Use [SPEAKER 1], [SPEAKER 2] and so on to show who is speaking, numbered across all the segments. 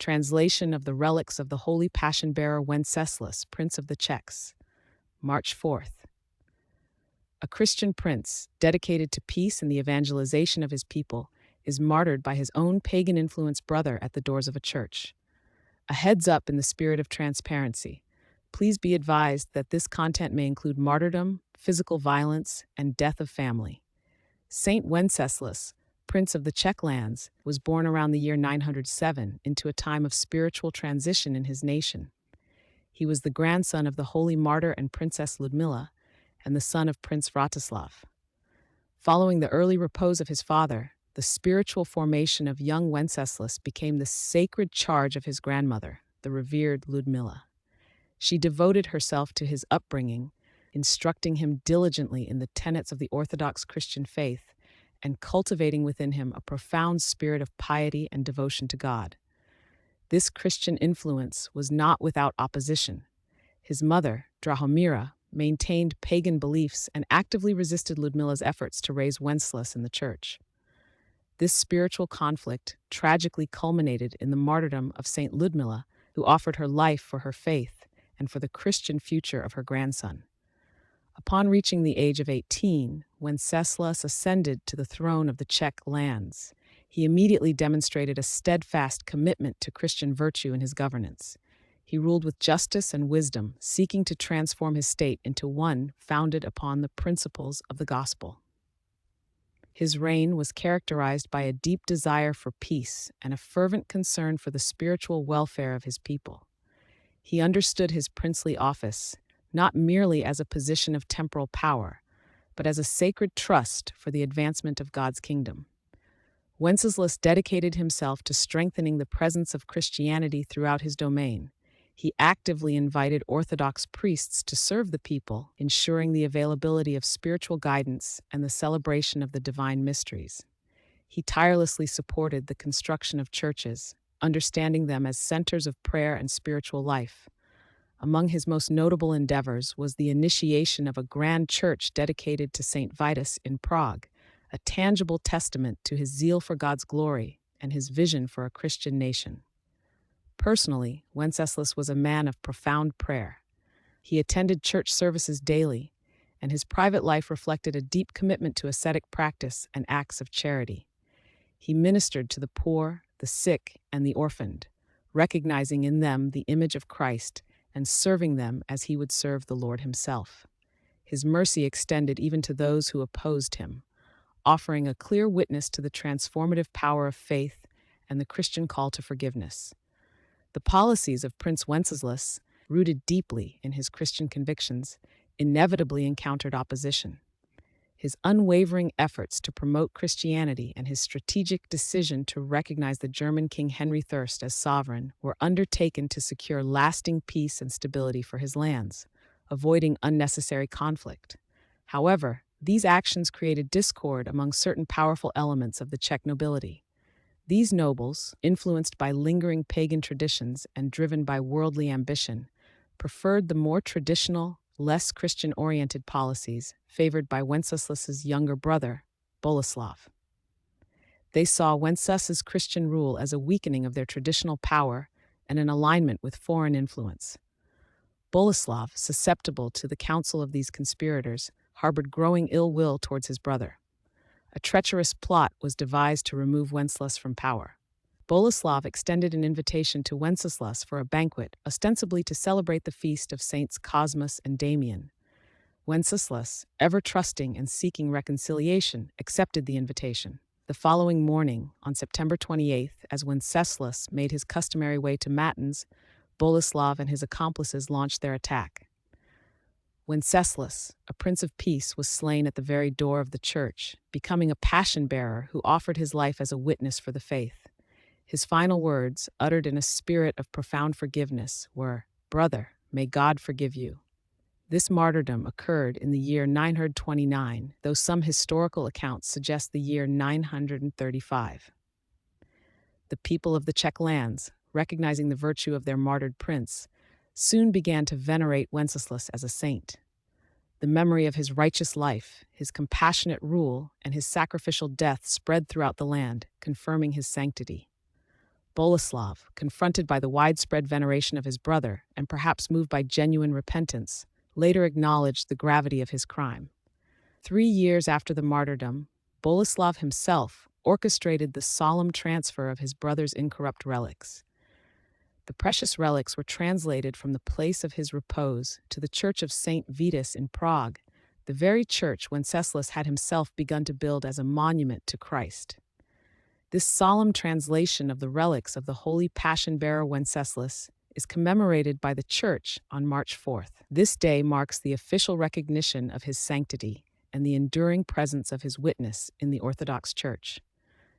[SPEAKER 1] Translation of the Relics of the Holy Passion-Bearer Wenceslas, Prince of the Czechs, March 4th. A Christian prince, dedicated to peace and the evangelization of his people, is martyred by his own pagan-influenced brother at the doors of a church. A heads up in the spirit of transparency. Please be advised that this content may include martyrdom, physical violence, and death of family. Saint Wenceslas, Prince of the Czech lands, was born around the year 907 into a time of spiritual transition in his nation. He was the grandson of the holy martyr and Princess Ludmila, and the son of Prince Vratislav. Following the early repose of his father, the spiritual formation of young Wenceslas became the sacred charge of his grandmother, the revered Ludmila. She devoted herself to his upbringing, instructing him diligently in the tenets of the Orthodox Christian faith and cultivating within him a profound spirit of piety and devotion to God. This Christian influence was not without opposition. His mother, Drahomira, maintained pagan beliefs and actively resisted Ludmila's efforts to raise Wenceslas in the church. This spiritual conflict tragically culminated in the martyrdom of Saint Ludmila, who offered her life for her faith and for the Christian future of her grandson. Upon reaching the age of 18, Wenceslas ascended to the throne of the Czech lands. He immediately demonstrated a steadfast commitment to Christian virtue in his governance. He ruled with justice and wisdom, seeking to transform his state into one founded upon the principles of the gospel. His reign was characterized by a deep desire for peace and a fervent concern for the spiritual welfare of his people. He understood his princely office not merely as a position of temporal power, but as a sacred trust for the advancement of God's kingdom. Wenceslas dedicated himself to strengthening the presence of Christianity throughout his domain. He actively invited Orthodox priests to serve the people, ensuring the availability of spiritual guidance and the celebration of the divine mysteries. He tirelessly supported the construction of churches, understanding them as centers of prayer and spiritual life. Among his most notable endeavors was the initiation of a grand church dedicated to St. Vitus in Prague, a tangible testament to his zeal for God's glory and his vision for a Christian nation. Personally, Wenceslas was a man of profound prayer. He attended church services daily, and his private life reflected a deep commitment to ascetic practice and acts of charity. He ministered to the poor, the sick, and the orphaned, recognizing in them the image of Christ and serving them as he would serve the Lord himself. His mercy extended even to those who opposed him, offering a clear witness to the transformative power of faith and the Christian call to forgiveness. The policies of Prince Wenceslas, rooted deeply in his Christian convictions, inevitably encountered opposition. His unwavering efforts to promote Christianity and his strategic decision to recognize the German King Henry I as sovereign were undertaken to secure lasting peace and stability for his lands, avoiding unnecessary conflict. However, these actions created discord among certain powerful elements of the Czech nobility. These nobles, influenced by lingering pagan traditions and driven by worldly ambition, preferred the more traditional, less Christian-oriented policies favored by Wenceslas's younger brother, Boleslav. They saw Wenceslas's Christian rule as a weakening of their traditional power and an alignment with foreign influence. Boleslav, susceptible to the counsel of these conspirators, harbored growing ill will towards his brother. A treacherous plot was devised to remove Wenceslas from power. Boleslav extended an invitation to Wenceslas for a banquet, ostensibly to celebrate the feast of Saints Cosmas and Damian. Wenceslas, ever trusting and seeking reconciliation, accepted the invitation. The following morning, on September 28th, as Wenceslas made his customary way to Matins, Boleslav and his accomplices launched their attack. Wenceslas, a prince of peace, was slain at the very door of the church, becoming a passion-bearer who offered his life as a witness for the faith. His final words, uttered in a spirit of profound forgiveness, were, "Brother, may God forgive you." This martyrdom occurred in the year 929, though some historical accounts suggest the year 935. The people of the Czech lands, recognizing the virtue of their martyred prince, soon began to venerate Wenceslas as a saint. The memory of his righteous life, his compassionate rule, and his sacrificial death spread throughout the land, confirming his sanctity. Boleslav, confronted by the widespread veneration of his brother and perhaps moved by genuine repentance, later acknowledged the gravity of his crime. 3 years after the martyrdom, Boleslav himself orchestrated the solemn transfer of his brother's incorrupt relics. The precious relics were translated from the place of his repose to the church of St. Vitus in Prague, the very church Wenceslas had himself begun to build as a monument to Christ. This solemn translation of the relics of the Holy Passion-Bearer Wenceslas is commemorated by the Church on March 4th. This day marks the official recognition of his sanctity and the enduring presence of his witness in the Orthodox Church.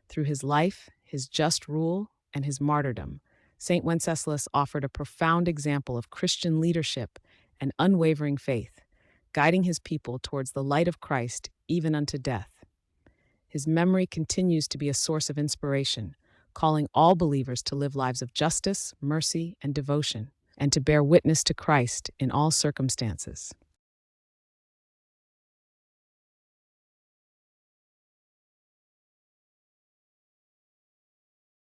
[SPEAKER 1] Through his life, his just rule, and his martyrdom, St. Wenceslas offered a profound example of Christian leadership and unwavering faith, guiding his people towards the light of Christ even unto death. His memory continues to be a source of inspiration, calling all believers to live lives of justice, mercy, and devotion, and to bear witness to Christ in all circumstances.